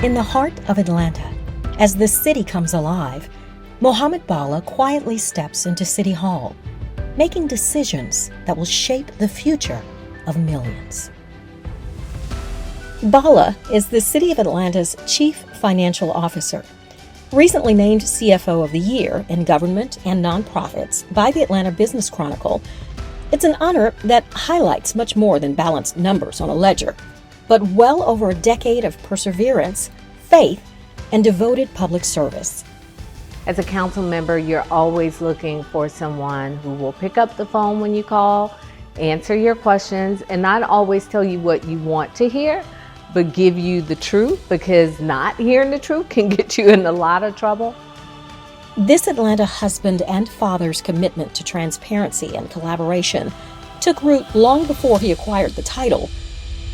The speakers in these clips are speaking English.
In the heart of Atlanta, as the city comes alive, Mohamed Balla quietly steps into City Hall, making decisions that will shape the future of millions. Balla is the City of Atlanta's Chief Financial Officer, recently named CFO of the Year in Government and Nonprofits by the Atlanta Business Chronicle. It's an honor that highlights much more than balanced numbers on a ledger, but well over a decade of perseverance, faith, and devoted public service. As a council member, you're always looking for someone who will pick up the phone when you call, answer your questions, and not always tell you what you want to hear, but give you the truth, because not hearing the truth can get you in a lot of trouble. This Atlanta husband and father's commitment to transparency and collaboration took root long before he acquired the title.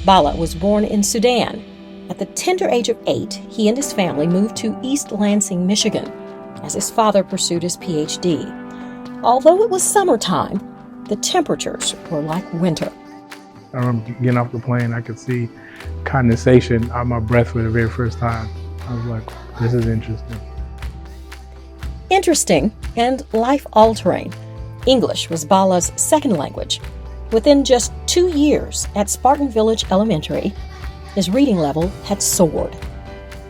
Balla was born in Sudan. At the tender age of 8, he and his family moved to East Lansing, Michigan, as his father pursued his PhD. Although it was summertime, the temperatures were like winter. I remember getting off the plane, I could see condensation on my breath for the very first time. I was like, this is interesting. Interesting and life-altering. English was Balla's second language. Within just 2 years at Spartan Village Elementary, his reading level had soared.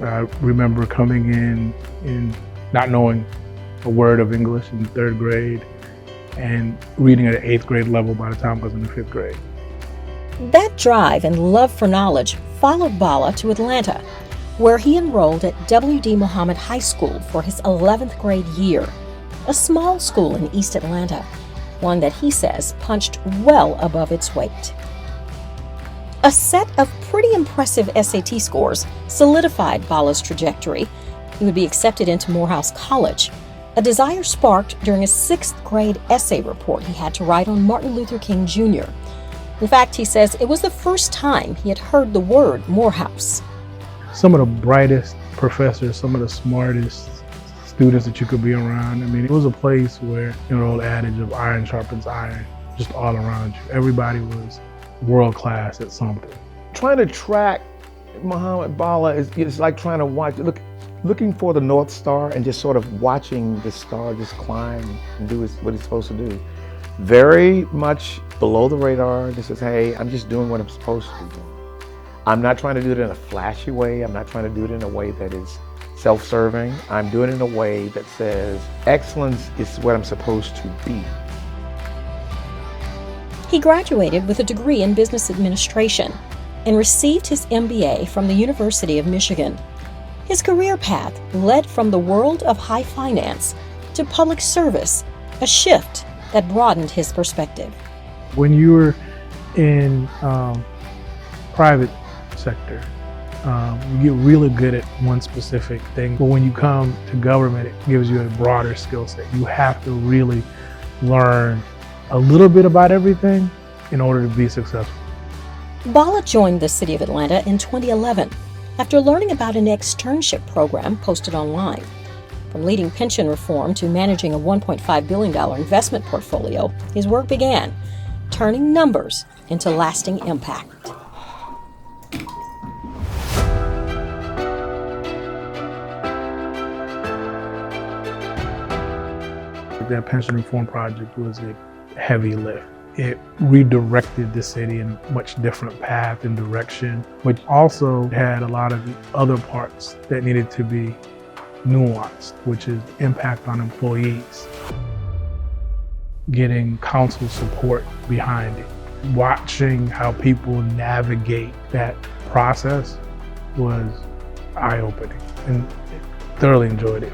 I remember coming in not knowing a word of English in 3rd grade and reading at an 8th grade level by the time I was in the 5th grade. That drive and love for knowledge followed Balla to Atlanta, where he enrolled at W.D. Muhammad High School for his 11th grade year, a small school in East Atlanta, one that he says punched well above its weight. A set of pretty impressive SAT scores solidified Balla's trajectory. He would be accepted into Morehouse College, a desire sparked during a 6th grade essay report he had to write on Martin Luther King Jr. In fact, he says it was the first time he had heard the word Morehouse. Some of the brightest professors, some of the smartest students that you could be around. I mean, it was a place where, the old adage of iron sharpens iron, just all around you. Everybody was world class at something. Trying to track Mohamed Balla is like trying to looking for the North Star and just sort of watching the star just climb and do what it's supposed to do. Very much below the radar. Just says, hey, I'm just doing what I'm supposed to be doing. I'm not trying to do it in a flashy way. I'm not trying to do it in a way that is self-serving. I'm doing it in a way that says excellence is what I'm supposed to be. He graduated with a degree in business administration and received his MBA from the University of Michigan. His career path led from the world of high finance to public service, a shift that broadened his perspective. When you're in private sector, you get really good at one specific thing, but when you come to government, it gives you a broader skill set. You have to really learn a little bit about everything in order to be successful. Balla joined the City of Atlanta in 2011 after learning about an externship program posted online. From leading pension reform to managing a $1.5 billion investment portfolio, his work began, turning numbers into lasting impact. That pension reform project was a heavy lift. It redirected the city in a much different path and direction, which also had a lot of other parts that needed to be nuanced, which is impact on employees. Getting council support behind it. Watching how people navigate that process was eye-opening, and thoroughly enjoyed it.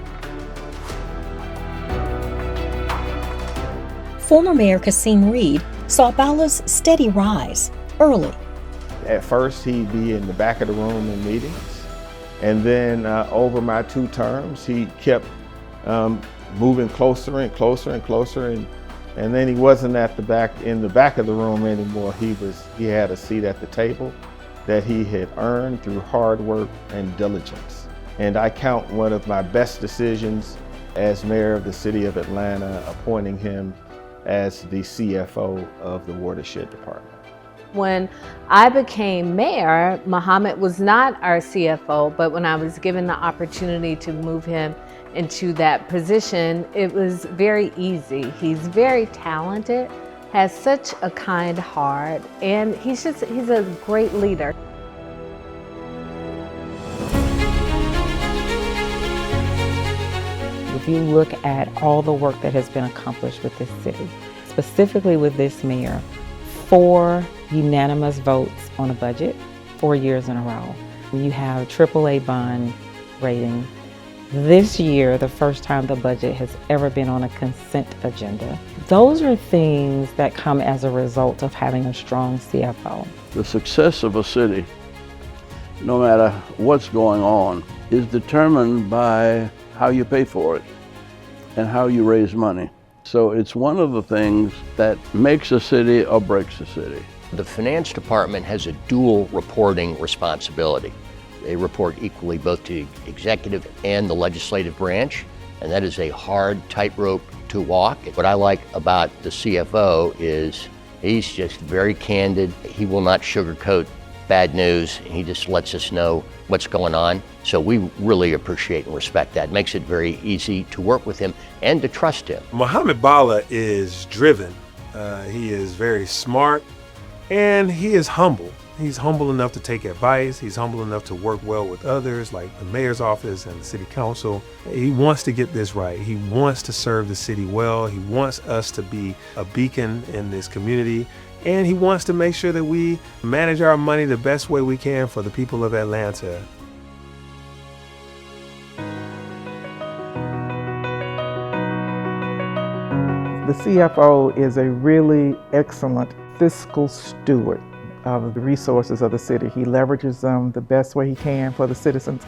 Former Mayor Kasim Reed saw Balla's steady rise early. At first, he'd be in the back of the room in meetings. And then over my 2 terms, he kept moving closer and closer and closer. And then he wasn't in the back of the room anymore. He had a seat at the table that he had earned through hard work and diligence. And I count one of my best decisions as mayor of the city of Atlanta, appointing him as the CFO of the watershed department. When I became mayor, Mohamed was not our CFO, but when I was given the opportunity to move him into that position, it was very easy. He's very talented, has such a kind heart, and he's a great leader. If you look at all the work that has been accomplished with this city, specifically with this mayor, 4 unanimous votes on a budget, 4 years in a row. You have AAA bond rating. This year, the first time the budget has ever been on a consent agenda. Those are things that come as a result of having a strong CFO. The success of a city, no matter what's going on, is determined by how you pay for it and how you raise money. So it's one of the things that makes a city or breaks a city. The finance department has a dual reporting responsibility. They report equally both to executive and the legislative branch, and that is a hard tightrope to walk. What I like about the CFO is he's just very candid. He will not sugarcoat bad news. He just lets us know what's going on. So we really appreciate and respect that. It makes it very easy to work with him and to trust him. Mohamed Balla is driven. He is very smart, and he is humble. He's humble enough to take advice. He's humble enough to work well with others, like the mayor's office and the city council. He wants to get this right. He wants to serve the city well. He wants us to be a beacon in this community. And he wants to make sure that we manage our money the best way we can for the people of Atlanta. The CFO is a really excellent fiscal steward of the resources of the city. He leverages them the best way he can for the citizens.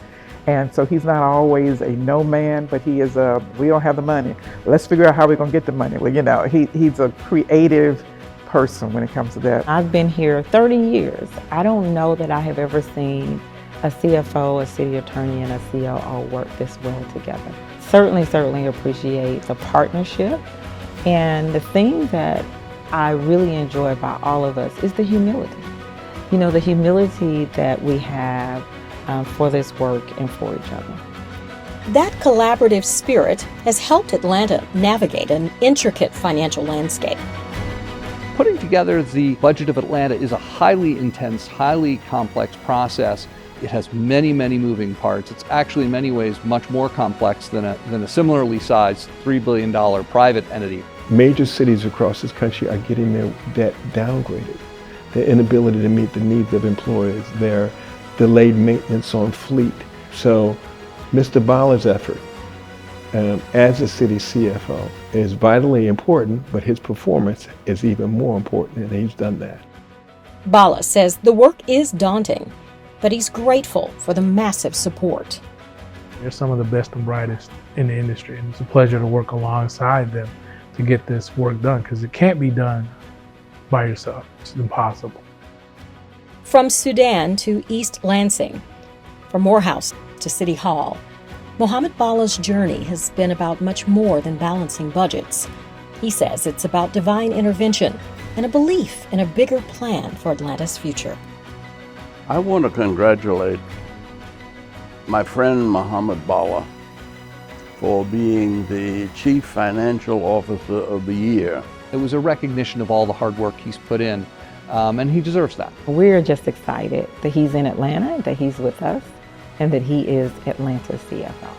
And so he's not always a no man, but he is we don't have the money. Let's figure out how we're gonna get the money. Well, you know, he's a creative person when it comes to that. I've been here 30 years. I don't know that I have ever seen a CFO, a city attorney, and a COO work this well together. Certainly appreciate the partnership. And the thing that I really enjoy about all of us is the humility. You know, the humility that we have for this work and for each other. That collaborative spirit has helped Atlanta navigate an intricate financial landscape. Putting together the budget of Atlanta is a highly intense, highly complex process. It has many moving parts. It's actually in many ways much more complex than a similarly sized $3 billion private entity. Major cities across this country are getting their debt downgraded. Their inability to meet the needs of employers, their delayed maintenance on fleet. So Mr. Balla's effort as a city CFO is vitally important, but his performance is even more important, and he's done that. Balla says the work is daunting, but he's grateful for the massive support. They're some of the best and brightest in the industry, and it's a pleasure to work alongside them to get this work done, because it can't be done by yourself. It's impossible. From Sudan to East Lansing, from Morehouse to City Hall, Mohamed Balla's journey has been about much more than balancing budgets. He says it's about divine intervention and a belief in a bigger plan for Atlanta's future. I want to congratulate my friend Mohamed Balla for being the Chief Financial Officer of the Year. It was a recognition of all the hard work he's put in, and he deserves that. We're just excited that he's in Atlanta, that he's with us, and that he is Atlanta's CFO.